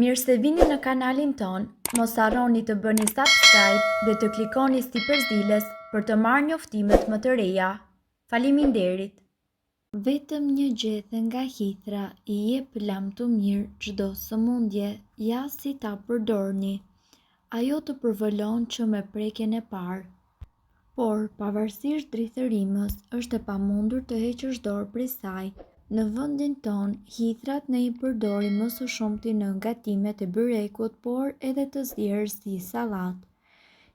Mirë se vini në kanalin ton, mos harroni të bëni subscribe dhe të klikoni si përzieles për të marrë njoftimet më të reja. Faleminderit! Vetëm një gjethe nga hithra i jep lam të mirë çdo sëmundje, ja si ta përdorni. Ajo të përvolon që me prekjen e parë. Por, pavarësisht drithërimës, është e pamundur të heqësh dorë prej saj. Në vendin ton, hithrat ne i përdorim më së shumti në gatimet e byrekut, por edhe të zjerë si sallat.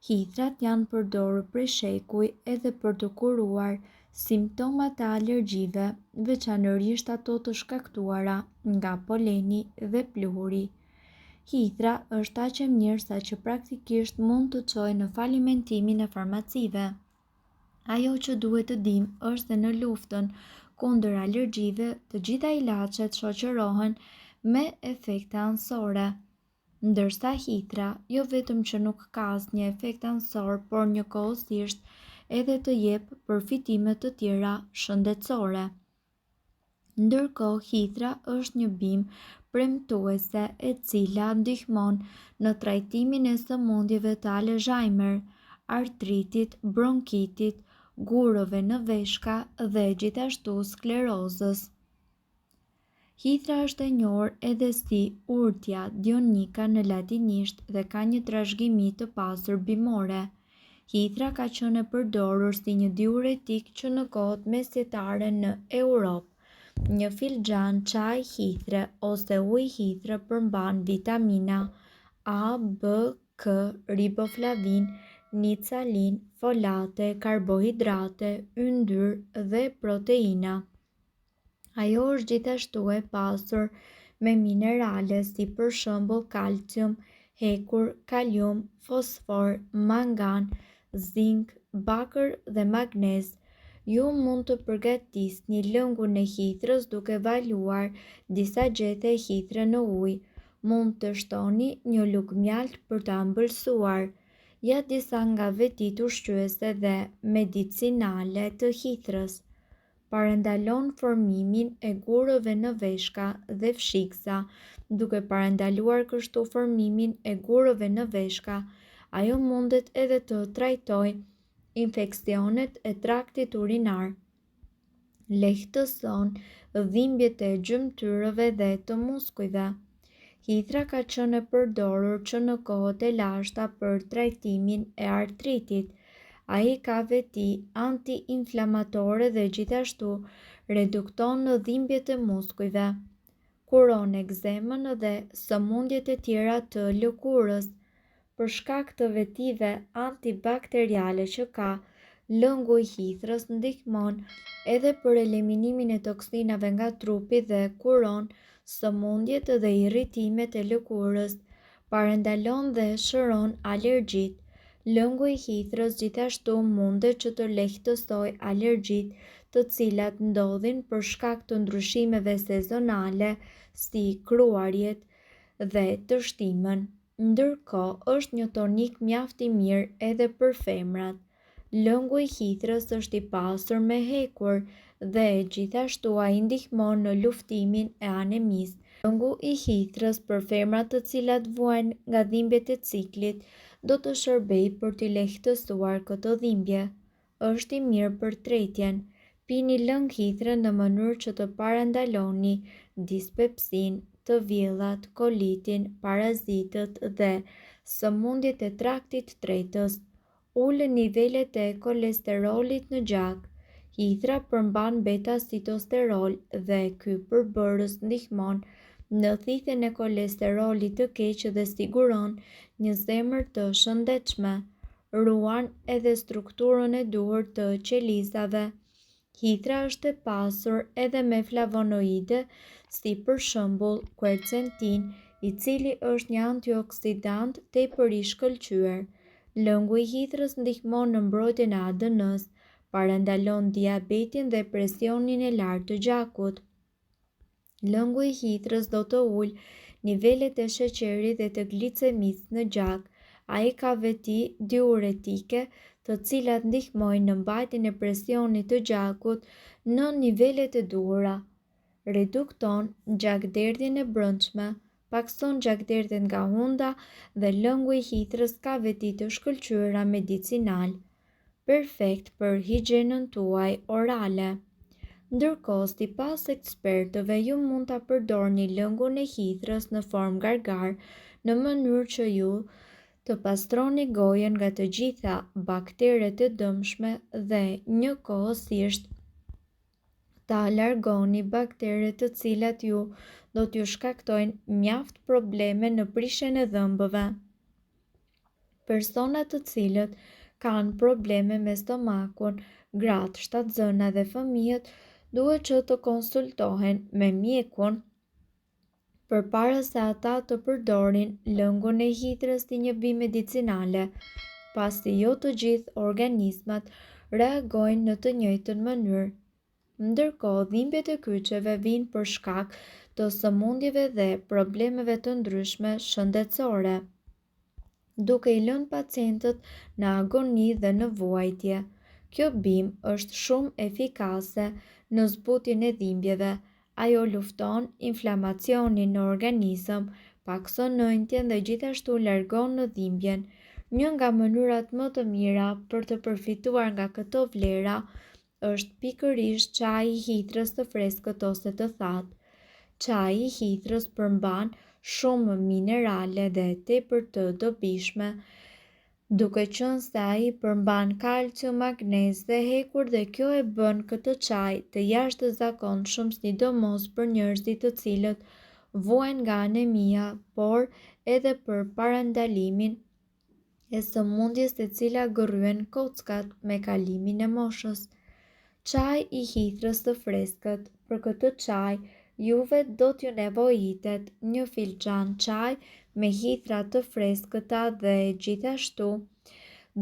Hithrat janë përdorur prej shekuj edhe për të kuruar simptomat e alergjive, veçanërisht ato të shkaktuara nga poleni dhe pluhuri. Hithra është aq e mirë sa që praktikisht mund të çojë në falimentimin e farmacive. Ajo që duhet të dim është se në luftën kundër alergjive, të gjitha ilaçet shoqërohen me efekte anësore, ndërsa hithra jo vetëm që nuk ka asnjë efekt anësor, por njëkohësisht edhe të jep përfitime të tjera shëndetësore. Ndërkohë, hithra është një bimë premtuese e cila ndihmon në trajtimin e sëmundjeve të Alzheimer, artritit, bronkitit, gurove në veshka dhe gjithashtu sklerozës. Hithra është e njohur edhe si urtja dionika në latinisht dhe ka një trashëgimi të pasur bimore. Hithra ka qenë e përdorur si një diuretik që në kohët mesjetare në Europë. Një filxhan çaj hithre ose ujë hithre përmban vitamina A, B, K, riboflavin, nicalin, folate, karbohidrate, yndyrë dhe proteina. Ajo është gjithashtu e pasur me minerale si për shembull kalcium, hekur, kalium, fosfor, mangan, zink, bakër dhe magnez. Ju mund të përgatisni lëngun e hithrës duke valuar disa gjethe hithre në ujë. Mund të shtoni një lugë mjalt për ta ëmbëlsuar. Ja disa nga vetit ushqyese dhe medicinale të hithrës. Parandalon formimin e gurëve në veshka dhe fshiksa, duke parandaluar kështu formimin e gurëve në veshka. Ajo mundet edhe të trajtojë infeksionet e traktit urinar. Lehtëson dhimbjet e gjymtyrëve dhe të muskujve. Hithra ka qenë e përdorur që në kohët e lashta për trajtimin e artritit. Ai ka veti anti-inflamatore dhe gjithashtu redukton në dhimbjet e muskujve. Kuron ekzemën dhe sëmundjet e tjera të lëkurës. Për shkak të vetive antibakteriale që ka, lëngu i hithrës ndihmon edhe për eliminimin e toksinave nga trupi dhe kuron sëmundjet dhe irritimet e lëkurës, parandalon dhe shëron alergjitë. Lëngu i hithrës gjithashtu mundet që të lehtësojë alergjitë, të cilat ndodhin për shkak të ndryshimeve sezonale si kruarjet dhe të shtimën. Ndërkohë, është një tonik mjaft i mirë edhe për femrat. Lëngu i hithrës është i pasur me hekur dhe gjithashtu ai ndihmon në luftimin e anemisë. Lëngu i hithrës për femrat të cilat vuajnë nga dhimbjet e ciklit do të shërbejë për t'i lehtësuar këtë dhimbje. Është i mirë për tretjen. Pini lëng hithre në mënyrë që të parandaloni dispepsin, të vjellat, kolitin, parazitët dhe sëmundjet e traktit tretës. Ulë nivelet e kolesterolit në gjak. Hithra përmban beta-sitosterol dhe ky përbërës ndihmon në thithjen e kolesterolit të keq dhe siguron një zemër të shëndetshme. Ruan edhe strukturën e duhur të qelizave. Hithra është e pasur edhe me flavonoide si për shembull quercetin, i cili është një antioksidant tepër i shkëlqyer. Lëngu i hithrës ndihmon në mbrojtjen e ADN-s, parandalon diabetin dhe presionin e lartë të gjakut. Lëngu i hithrës do të ulë nivelet e sheqerit dhe të glicemisë në gjak. Ai ka veti diuretike, të cilat ndihmojnë në mbajtjen e presionit të gjakut në nivelet e duhura. Redukton gjakderdhjen e brendshme, pakson gjakdertët nga hunda dhe lëngu i hithërës ka veti të shkëlqyera medicinal, perfekt për higjienën tuaj orale. Ndërkohë, sipas ekspertëve, ju mund ta përdorni lëngun e hithërës në formë gargar në mënyrë që ju të pastroni gojën nga të gjitha bakteret e dëmshme dhe njëkohësisht ta largoni bakteret të cilat ju do t'ju shkaktojnë mjaft probleme në prishjen e dhëmbëve. Personat të cilët kanë probleme me stomakun, gratë, shtatzëna dhe fëmijët duhet që të konsultohen me mjekun përpara se ata të përdorin lëngun e hithërës si një bimë medicinale, pasi jo të gjithë organizmat reagojnë në të njëjtën mënyrë. Ndërkohë, dhimbjet e kyçeve vijnë për shkak të sëmundjeve dhe problemeve të ndryshme shëndetësore, duke i lënë pacientët në agoni dhe në vuajtje. Kjo bimë është shumë efikase në zbutjen e dhimbjeve. Ajo lufton inflamacionin në organizëm, pakson nëntjen dhe gjithashtu largon në dhimbjen. Një nga mënyrat më të mira për të përfituar nga këto vlera është pikërisht çaji i hithërës të freskët ose të thatë. Çaji i hithërës përmban shumë minerale dhe tepër të dobishme, duke qenë se ai përmban kalcium, magnez dhe hekur dhe kjo e bën këtë çaj të jashtëzakonshëm sidomos për njerëzit të cilët vuajnë nga anemia, por edhe për parandalimin e sëmundjes e cila gërryen kockat me kalimin e moshës. Çaj i hithërës së freskët. Për këtë çaj, juve do t'ju nevojitet një filxhan çaj me hithra të freskëta dhe gjithashtu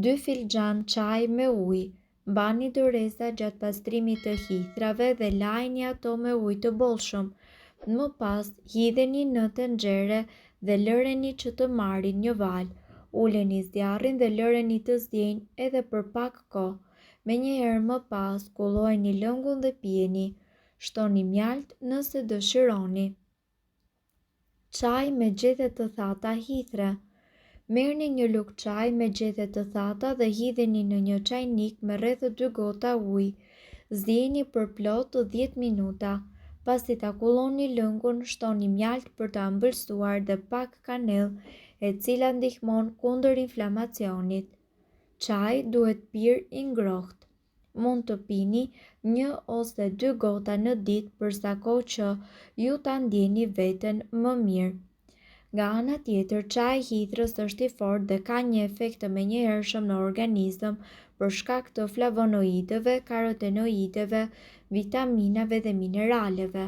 2 filxhan çaj me ujë. Mbani doreza gjatë pastrimit të hithrave dhe lajni ato me ujë të bollshëm. Më pas, hidheni në tenxhere dhe lëreni që të marrin një val. Uleni zjarrin dhe lëreni të zjenjë edhe për pak kohë. Menjëherë më pas, kullojeni lëngun dhe pijeni. Shtoni mjalt nëse dëshironi. Çaj me gjethe të thata hithre. Merrni një lugë çaj me gjethe të thata dhe hidheni në një çajnik me rreth 2 gota ujë. Zjeni për plot 10 minuta. Pasi ta kulloni lëngun, shtoni mjalt për ta ëmbëlsuar dhe pak kanellë, e cila ndihmon kundër inflamacionit. Çaji duhet pirë i ngrohtë. Mund të pini 1 ose 2 gota në ditë për sa kohë që ju ta ndjeni veten më mirë. Nga ana tjetër, çaji i hithërës është i fortë dhe ka një efekt të menjëhershëm në organizëm për shkak të flavonoidëve, karotenoideve, vitaminave dhe mineraleve.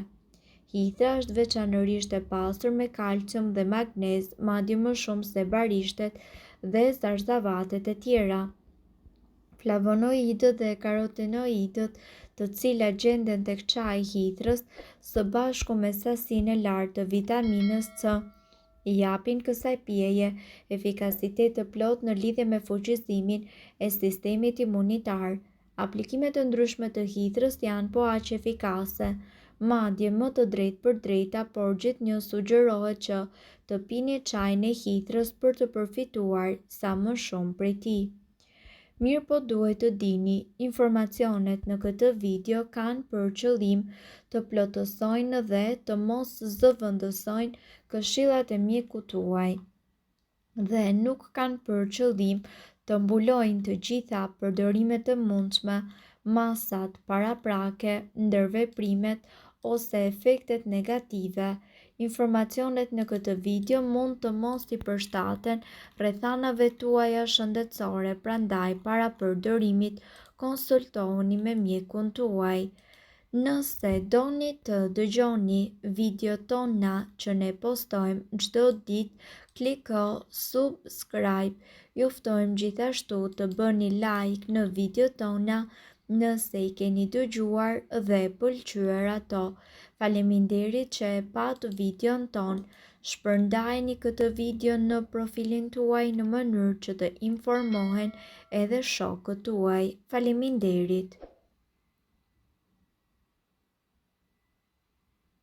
Hithra është veçanërisht e pasur me kalcium dhe magnez, madje më shumë se barishtet dhe zarzavatet e tjera. Flavonoidët dhe karotenoidët, të cilat gjenden tek çaji i hithërës, së bashku me sasinë e lartë të vitaminës C, i japin kësaj pjeje efikasitet të plotë në lidhje me fuqizimin e sistemit imunitar. Aplikimet të ndryshme të hithërës janë po aq efikase, madje më të drejtë për drejta, por gjithnjë sugjerohet që të pini çajin e hithërës për të përfituar sa më shumë prej tij. Mirë po duhet të dini, informacionet në këtë video kanë për qëllim të plotësojnë dhe të mos zëvendësojnë këshillat e mjekut tuaj dhe nuk kanë për qëllim të mbulojnë të gjitha përdorimet e mundshme, masat paraprake, ndërveprimet ose efektet negative. Informacionet në këtë video mund të mos i përshtaten rrethanave tuaja shëndetësore, prandaj para përdorimit konsultohuni me mjekun tuaj. Nëse doni të dëgjoni videot tona që ne postojmë çdo ditë, kliko subscribe. Ju ftojmë gjithashtu të bëni like në videot tona nëse i keni dëgjuar dhe pëlqyer ato. Faleminderit që e pat videon ton. Shpërndajeni këtë video në profilin tuaj në mënyrë që të informohen edhe shokët tuaj. Faleminderit.